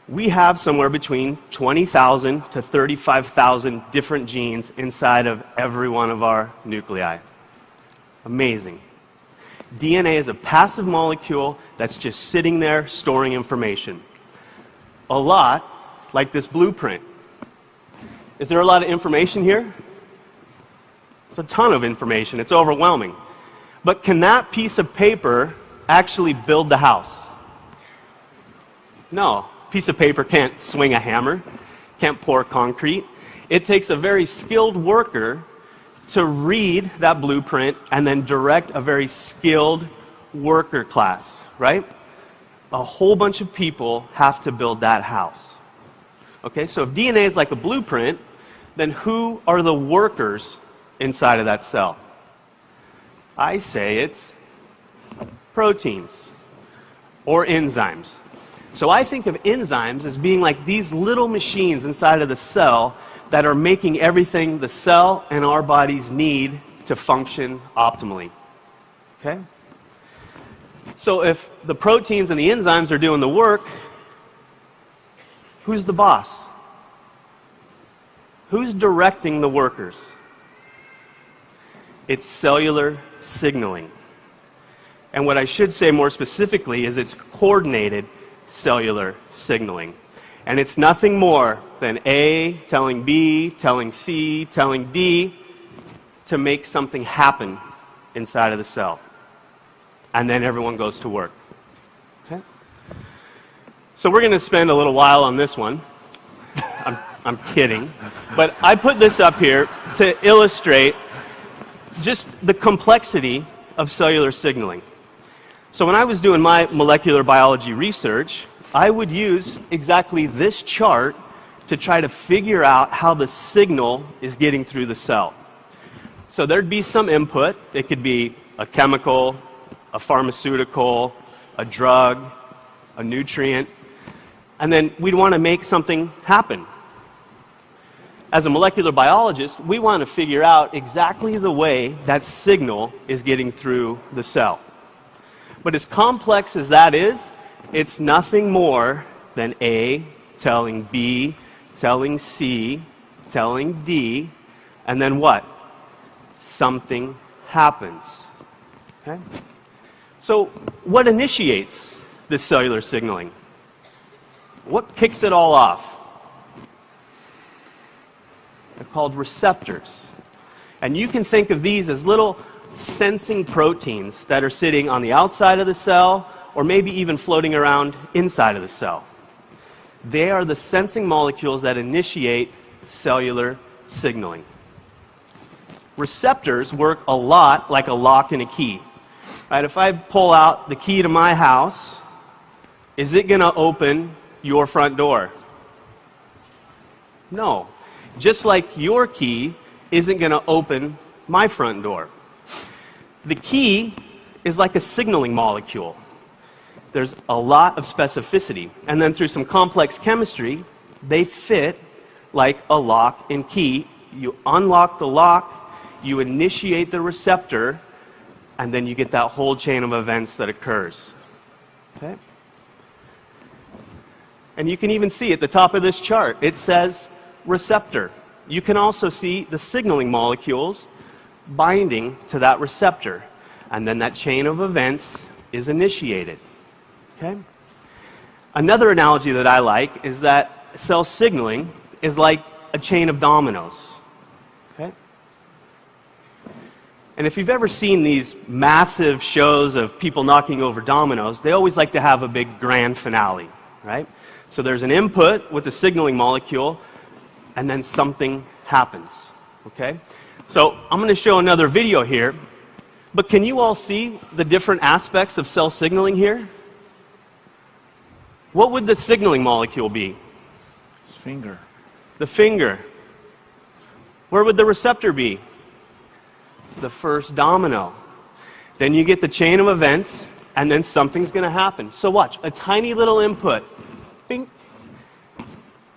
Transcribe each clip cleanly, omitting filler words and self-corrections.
We have somewhere between 20,000 to 35,000 different genes inside of every one of our nuclei. Amazing. DNA is a passive molecule that's just sitting there storing information. A lot like this blueprint. Is there a lot of information here? It's a ton of information. It's overwhelming. But can that piece of paper actually build the house? No. Piece of paper can't swing a hammer, can't pour concrete. It takes a very skilled worker to read that blueprint and then direct a very skilled worker class, right? A whole bunch of people have to build that house. Okay, so if DNA is like a blueprint, then who are the workers inside of that cell? I say it's proteins or enzymes. So I think of enzymes as being like these little machines inside of the cell that are making everything the cell and our bodies need to function optimally. Okay? So if the proteins and the enzymes are doing the work, who's the boss? Who's directing the workers? It's cellular signaling. And what I should say more specifically is it's coordinated cellular signaling. And it's nothing more than A telling B, telling C, telling D to make something happen inside of the cell. And then everyone goes to work. Okay? So we're going to spend a little while on this one. I'm kidding. But I put this up here to illustrate just the complexity of cellular signaling. So when I was doing my molecular biology research, I would use exactly this chart to try to figure out how the signal is getting through the cell. So there'd be some input. It could be a chemical, a pharmaceutical, a drug, a nutrient, and then we'd want to make something happen. As a molecular biologist, we want to figure out exactly the way that signal is getting through the cell. But as complex as that is, it's nothing more than A telling B, telling C, telling D, and then what? Something happens. Okay? So what initiates this cellular signaling? What kicks it all off? They're called receptors. And you can think of these as little sensing proteins that are sitting on the outside of the cell or maybe even floating around inside of the cell. They are the sensing molecules that initiate cellular signaling. Receptors work a lot like a lock and a key. Right, if I pull out the key to my house, is it going to open your front door? No. Just like your key isn't going to open my front door. The key is like a signaling molecule. There's a lot of specificity. And then through some complex chemistry, they fit like a lock and key. You unlock the lock, you initiate the receptor, and then you get that whole chain of events that occurs. Okay? And you can even see at the top of this chart, it says receptor. You can also see the signaling molecules binding to that receptor. And then that chain of events is initiated. Okay? Another analogy that I like is that cell signaling is like a chain of dominoes. Okay? And if you've ever seen these massive shows of people knocking over dominoes, they always like to have a big grand finale, right? So there's an input with the signaling molecule, and then something happens. Okay? So I'm going to show another video here, but can you all see the different aspects of cell signaling here? What would the signaling molecule be? Finger. The finger. Where would the receptor be? It's the first domino. Then you get the chain of events, and then something's going to happen. So watch, a tiny little input. Bing.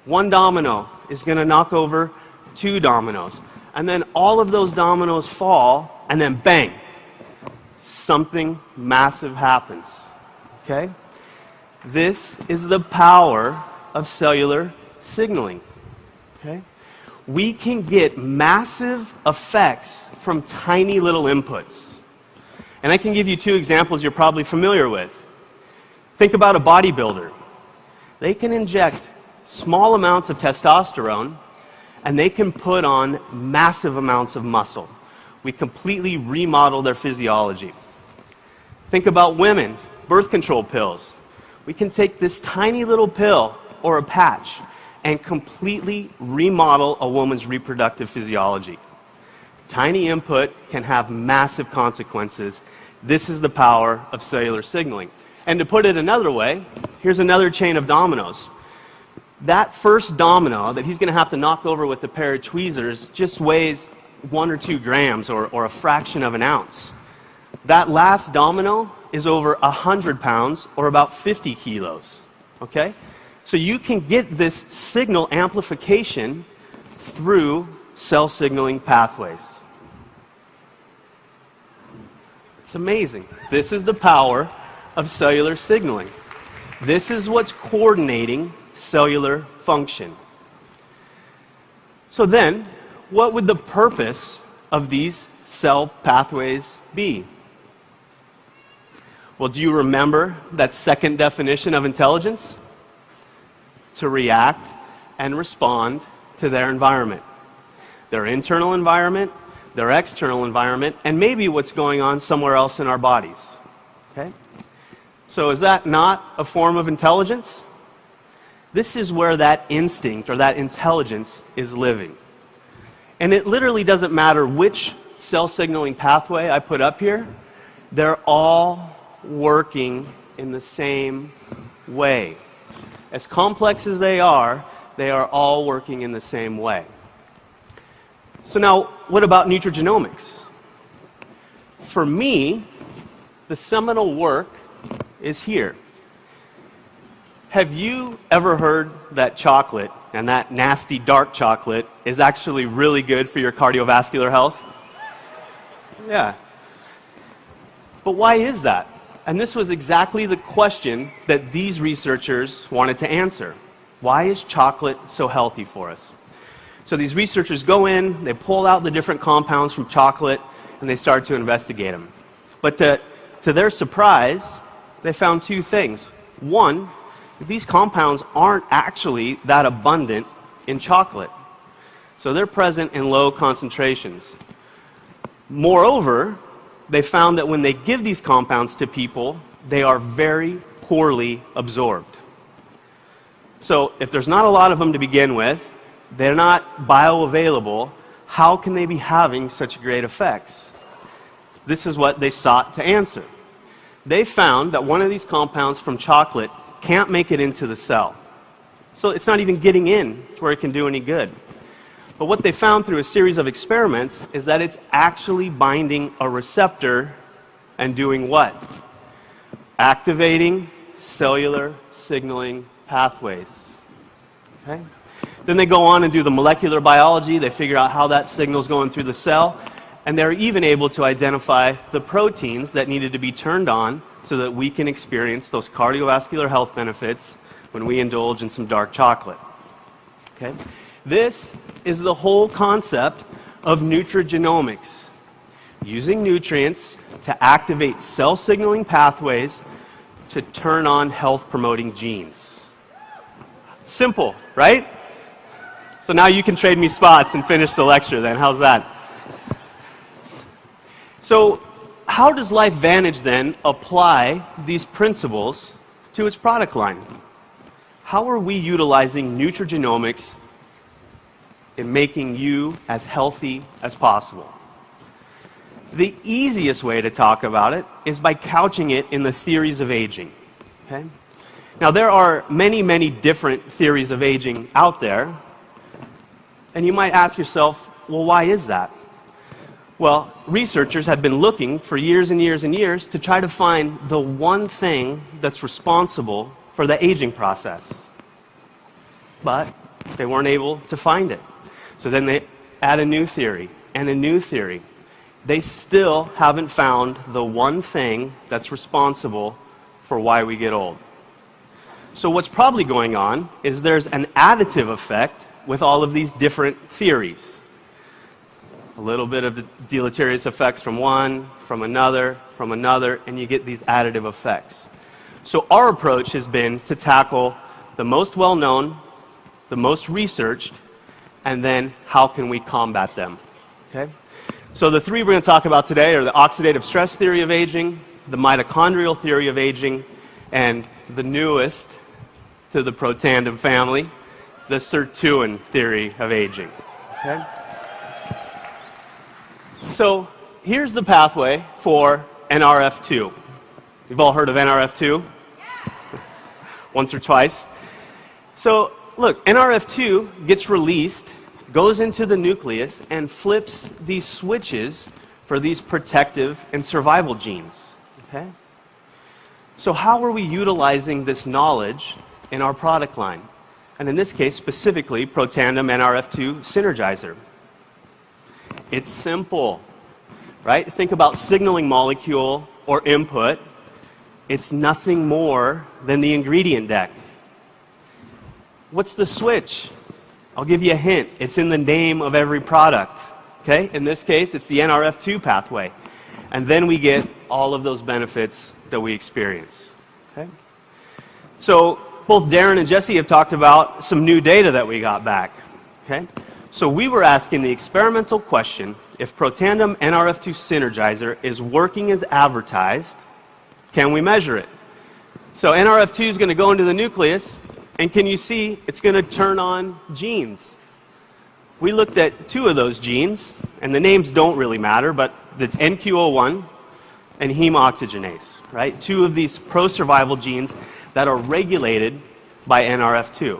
One domino is going to knock over two dominoes. And then all of those dominoes fall, and then bang, something massive happens. Okay? This is the power of cellular signaling. Okay? We can get massive effects from tiny little inputs. And I can give you two examples you're probably familiar with. Think about a bodybuilder. They can inject small amounts of testosterone, and they can put on massive amounts of muscle. We completely remodel their physiology. Think about women, birth control pills. We can take this tiny little pill or a patch and completely remodel a woman's reproductive physiology. Tiny input can have massive consequences. This is the power of cellular signaling. And to put it another way, here's another chain of dominoes. That first domino that he's going to have to knock over with a pair of tweezers just weighs 1 or 2 grams or a fraction of an ounce. That last domino is over 100 pounds or about 50 kilos. Okay? So you can get this signal amplification through cell signaling pathways. It's amazing. This is the power of cellular signaling. This is what's coordinating cellular function. So then, what would the purpose of these cell pathways be? Well, do you remember that second definition of intelligence? To react and respond to their environment. Their internal environment, their external environment, and maybe what's going on somewhere else in our bodies. Okay? So is that not a form of intelligence? This is where that instinct or that intelligence is living. And it literally doesn't matter which cell signaling pathway I put up here, they're all working in the same way. As complex as they are all working in the same way. So now, what about nutrigenomics? For me, the seminal work is here. Have you ever heard that chocolate, and that nasty dark chocolate, is actually really good for your cardiovascular health? Yeah. But why is that? And this was exactly the question that these researchers wanted to answer. Why is chocolate so healthy for us? So these researchers go in, they pull out the different compounds from chocolate, and they start to investigate them. But to their surprise, they found two things. One, these compounds aren't actually that abundant in chocolate. So they're present in low concentrations. Moreover, they found that when they give these compounds to people, they are very poorly absorbed. So if there's not a lot of them to begin with, they're not bioavailable, how can they be having such great effects? This is what they sought to answer. They found that one of these compounds from chocolate can't make it into the cell. So it's not even getting in to where it can do any good. But what they found through a series of experiments is that it's actually binding a receptor and doing what? Activating cellular signaling pathways. Okay? Then they go on and do the molecular biology. They figure out how that signal's going through the cell. And they're even able to identify the proteins that needed to be turned on so that we can experience those cardiovascular health benefits when we indulge in some dark chocolate. Okay? This is the whole concept of nutrigenomics. Using nutrients to activate cell signaling pathways to turn on health-promoting genes. Simple, right? So now you can trade me spots and finish the lecture then. How's that? So how does LifeVantage then apply these principles to its product line? How are we utilizing nutrigenomics in making you as healthy as possible? The easiest way to talk about it is by couching it in the theories of aging. Okay? Now there are many, many different theories of aging out there, and you might ask yourself, well, why is that? Well, researchers have been looking for years and years and years to try to find the one thing that's responsible for the aging process. But they weren't able to find it. So then they add a new theory and a new theory. They still haven't found the one thing that's responsible for why we get old. So what's probably going on is there's an additive effect with all of these different theories. A little bit of the deleterious effects from one, from another, and you get these additive effects. So our approach has been to tackle the most well-known, the most researched, and then how can we combat them, okay? So the three we're going to talk about today are the oxidative stress theory of aging, the mitochondrial theory of aging, and the newest to the protandem family, the sirtuin theory of aging, okay? So here's the pathway for NRF2. You've all heard of NRF2? Yeah. Once or twice. So look, NRF2 gets released, goes into the nucleus, and flips these switches for these protective and survival genes. Okay? So how are we utilizing this knowledge in our product line? And in this case, specifically, Protandem NRF2 Synergiser. It's simple, right? Think about signaling molecule or input. It's nothing more than the ingredient deck. What's the switch? I'll give you a hint. It's in the name of every product. Okay? In this case, it's the NRF2 pathway. And then we get all of those benefits that we experience. Okay? So both Darren and Jesse have talked about some new data that we got back. Okay? So we were asking the experimental question, if Protandem NRF2 Synergiser is working as advertised, can we measure it? So NRF2 is going to go into the nucleus, and can you see it's going to turn on genes? We looked at two of those genes, and the names don't really matter, but it's NQO1 and heme oxygenase, right? Two of these pro-survival genes that are regulated by NRF2.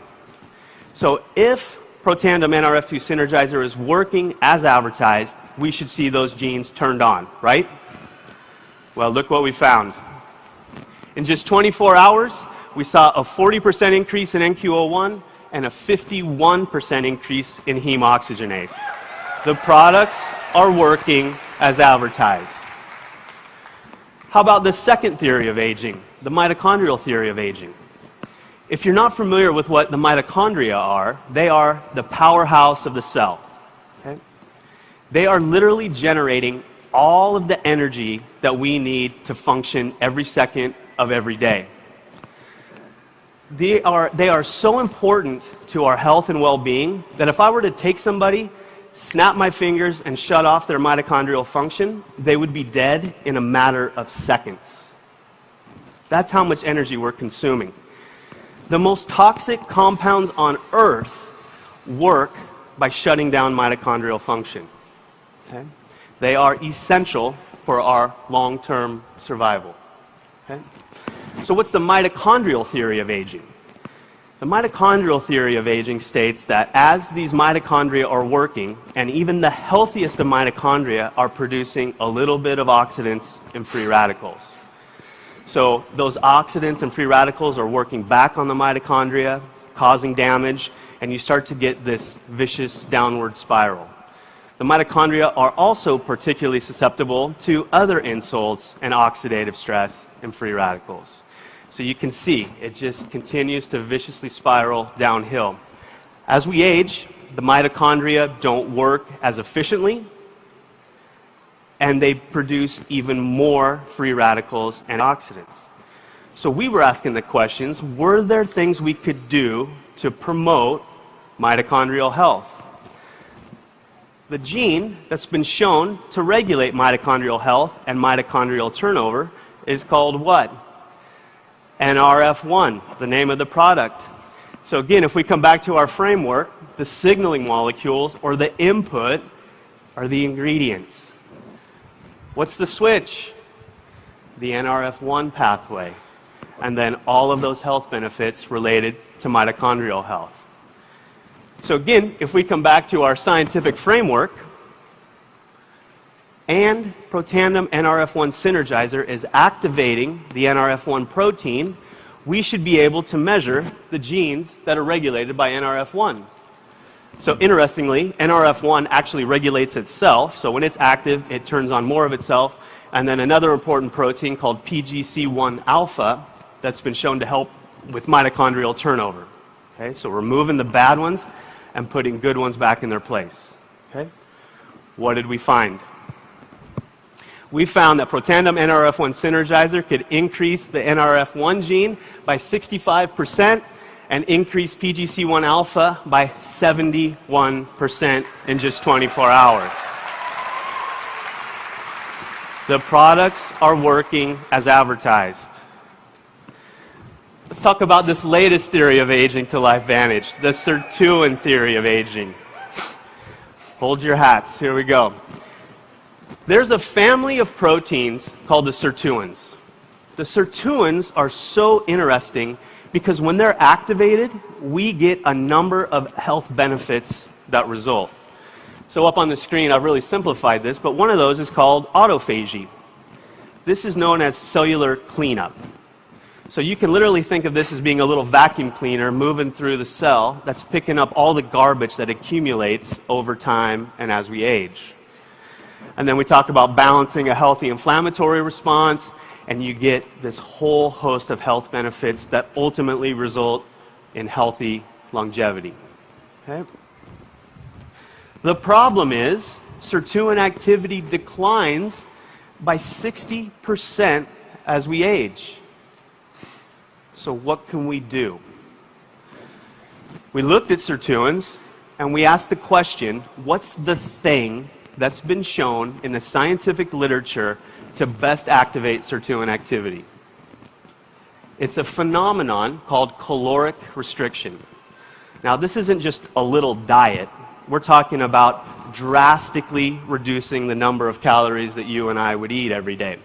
So if Protandem NRF2 Synergiser is working as advertised, we should see those genes turned on, right? Well, look what we found. In just 24 hours, we saw a 40% increase in NQO1 and a 51% increase in heme oxygenase. The products are working as advertised. How about the second theory of aging, the mitochondrial theory of aging? If you're not familiar with what the mitochondria are, they are the powerhouse of the cell. Okay? They are literally generating all of the energy that we need to function every second of every day. They are so important to our health and well-being that if I were to take somebody, snap my fingers, and shut off their mitochondrial function, they would be dead in a matter of seconds. That's how much energy we're consuming. The most toxic compounds on Earth work by shutting down mitochondrial function. Okay? They are essential for our long-term survival. Okay? So what's the mitochondrial theory of aging? The mitochondrial theory of aging states that as these mitochondria are working, and even the healthiest of mitochondria are producing a little bit of oxidants and free radicals. So those oxidants and free radicals are working back on the mitochondria, causing damage, and you start to get this vicious downward spiral. The mitochondria are also particularly susceptible to other insults and oxidative stress and free radicals. So you can see it just continues to viciously spiral downhill. As we age, the mitochondria don't work as efficiently, and they produce even more free radicals and oxidants. So we were asking the questions, were there things we could do to promote mitochondrial health? The gene that's been shown to regulate mitochondrial health and mitochondrial turnover is called what? NRF1, the name of the product. So again, if we come back to our framework, the signaling molecules or the input are the ingredients. What's the switch? The NRF1 pathway. And then all of those health benefits related to mitochondrial health. So again, if we come back to our scientific framework, and Protandem NRF1 Synergiser is activating the NRF1 protein, we should be able to measure the genes that are regulated by NRF1. So interestingly, NRF1 actually regulates itself. So when it's active, it turns on more of itself. And then another important protein called PGC1 alpha that's been shown to help with mitochondrial turnover. Okay, so removing the bad ones and putting good ones back in their place. Okay? What did we find? We found that Protandim NRF1 Synergiser could increase the NRF1 gene by 65% and increase PGC1 alpha by 71% in just 24 hours. The products are working as advertised. Let's talk about this latest theory of aging to LifeVantage, the sirtuin theory of aging. Hold your hats, here we go. There's a family of proteins called the sirtuins. The sirtuins are so interesting because when they're activated, we get a number of health benefits that result. So up on the screen, I've really simplified this, but one of those is called autophagy. This is known as cellular cleanup. So you can literally think of this as being a little vacuum cleaner moving through the cell that's picking up all the garbage that accumulates over time and as we age. And then we talk about balancing a healthy inflammatory response, and you get this whole host of health benefits that ultimately result in healthy longevity. Okay? The problem is sirtuin activity declines by 60% as we age. So what can we do? We looked at sirtuins and we asked the question, what's the thing that's been shown in the scientific literature to best activate sirtuin activity? It's a phenomenon called caloric restriction. Now, this isn't just a little diet. We're talking about drastically reducing the number of calories that you and I would eat every day.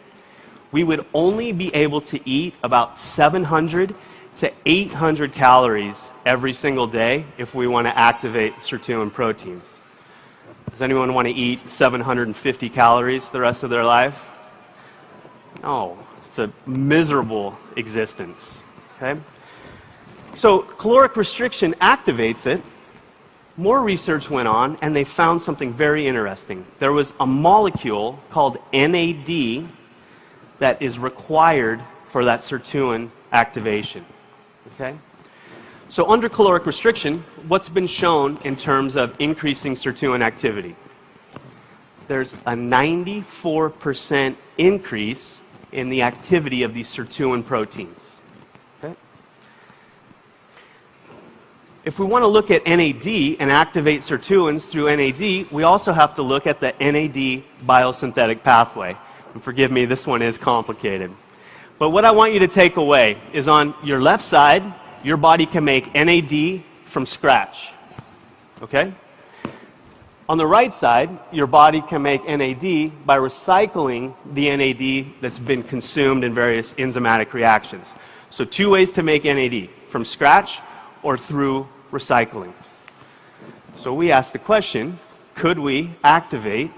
We would only be able to eat about 700 to 800 calories every single day if we want to activate sirtuin proteins. Does anyone want to eat 750 calories the rest of their life? No, it's a miserable existence. Okay? So caloric restriction activates it. More research went on, and they found something very interesting. There was a molecule called NAD that is required for that sirtuin activation. Okay? So under caloric restriction, what's been shown in terms of increasing sirtuin activity? There's a 94% increase in the activity of these sirtuin proteins. Okay? If we want to look at NAD and activate sirtuins through NAD, we also have to look at the NAD biosynthetic pathway. And forgive me, this one is complicated. But what I want you to take away is on your left side, your body can make NAD from scratch. Okay? On the right side, your body can make NAD by recycling the NAD that's been consumed in various enzymatic reactions. So two ways to make NAD, from scratch or through recycling. So we asked the question, could we activate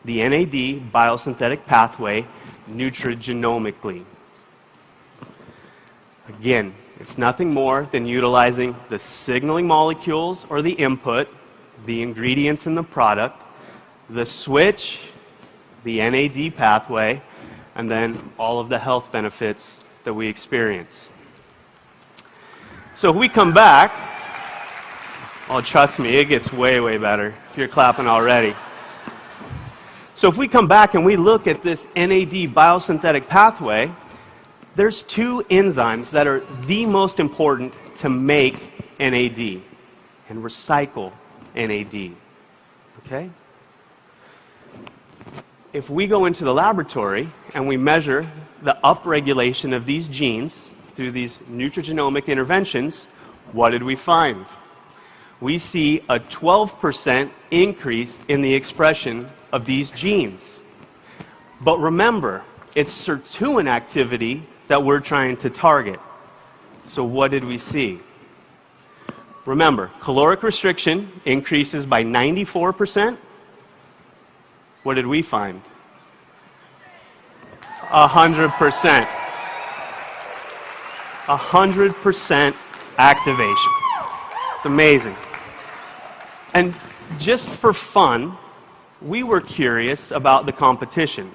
the NAD biosynthetic pathway nutrigenomically? Again, it's nothing more than utilizing the signaling molecules or the input, the ingredients in the product, the switch, the NAD pathway, and then all of the health benefits that we experience. So if we come back, oh, trust me, it gets way, way better if you're clapping already. So if we come back and we look at this NAD biosynthetic pathway, there's two enzymes that are the most important to make NAD and recycle NAD. Okay? If we go into the laboratory and we measure the upregulation of these genes through these nutrigenomic interventions, what did we find? We see a 12% increase in the expression of these genes. But remember, it's sirtuin activity that we're trying to target. So what did we see? Remember, caloric restriction increases by 94%. What did we find? 100%. 100% activation. It's amazing. And just for fun, we were curious about the competition.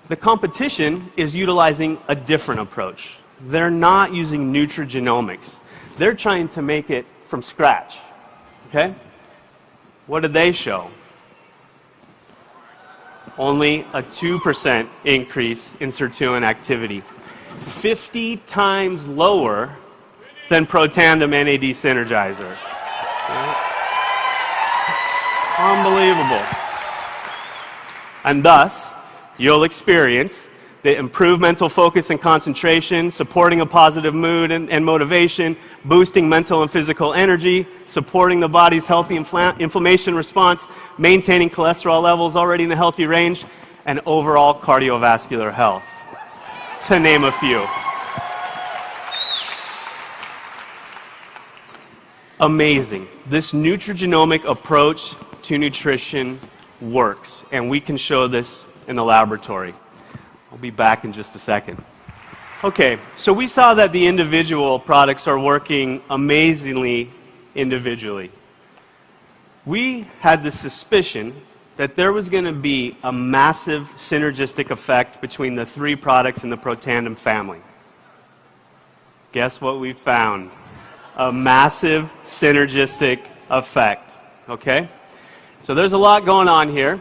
The competition is utilizing a different approach. they're not using nutrigenomics. They're trying to make it from scratch. Okay? What did they show? Only a 2% increase in sirtuin activity. 50 times lower than Protandim NAD Synergizer. Unbelievable. And thus, you'll experience the improved mental focus and concentration, supporting a positive mood and motivation, boosting mental and physical energy, supporting the body's healthy inflammation response, maintaining cholesterol levels already in a healthy range, and overall cardiovascular health, to name a few. Amazing. This nutrigenomic approach to nutrition works, and we can show this in the laboratory. I'll be back in just a second. Okay, so we saw that the individual products are working amazingly individually. We had the suspicion that there was going to be a massive synergistic effect between the three products in the Protandim family. Guess what we found? A massive synergistic effect. Okay? So there's a lot going on here.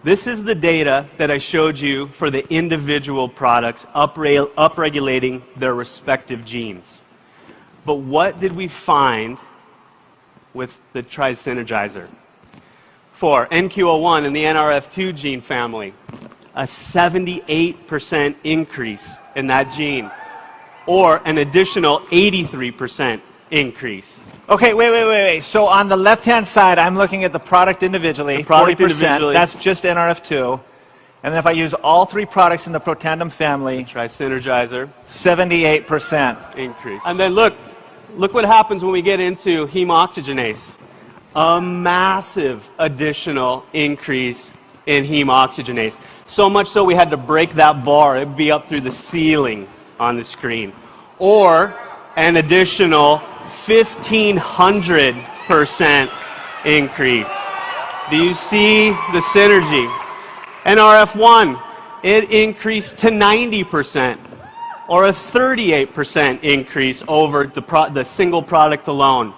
This is the data that I showed you for the individual products upregulating their respective genes. But what did we find with the Tri-Synergiser? For NQO1 in the NRF2 gene family, a 78% increase in that gene, or an additional 83% increase. Okay, wait. So on the left-hand side, I'm looking at the product individually, the product 40%. Individually. That's just NRF2. And then if I use all three products in the Protandim family, Tri-Synergiser, 78% increase. And then look what happens when we get into heme oxygenase. A massive additional increase in heme oxygenase. So much so we had to break that bar. It would be up through the ceiling on the screen. Or an additional 1,500% increase. Do you see the synergy? NRF1, it increased to 90%, or a 38% increase over the single product alone.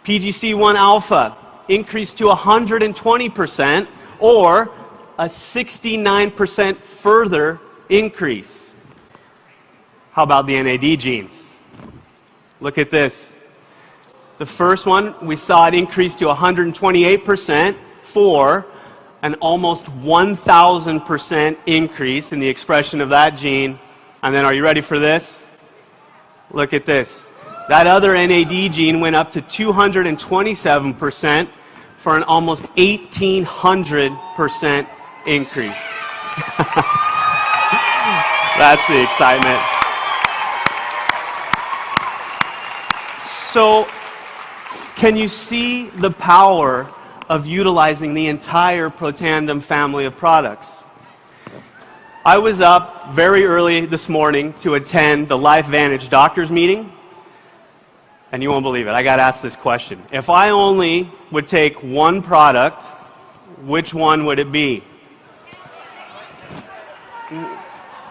PGC1 alpha increased to 120%, or a 69% further increase. How about the NAD genes? Look at this. The first one, we saw it increase to 128% for an almost 1,000% increase in the expression of that gene. And then, are you ready for this? Look at this. That other NAD gene went up to 227% for an almost 1,800% increase. That's the excitement. So, can you see the power of utilizing the entire Protandim family of products? I was up very early this morning to attend the LifeVantage doctors meeting, and you won't believe it, I got asked this question. If I only would take one product, which one would it be?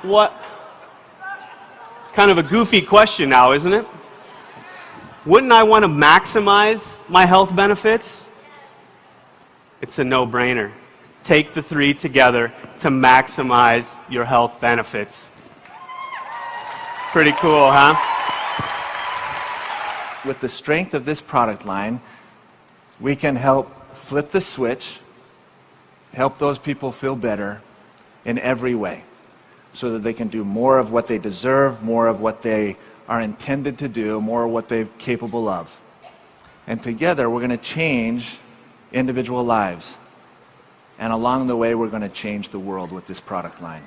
What? It's kind of a goofy question now, isn't it? Wouldn't I want to maximize my health benefits? It's a no-brainer. Take the three together to maximize your health benefits. Pretty cool, huh? with the strength of this product line, we can help flip the switch, help those people feel better in every way, so that they can do more of what they deserve, more of what they are intended to do, more of what they're capable of. And together, we're going to change individual lives. And along the way, we're going to change the world with this product line.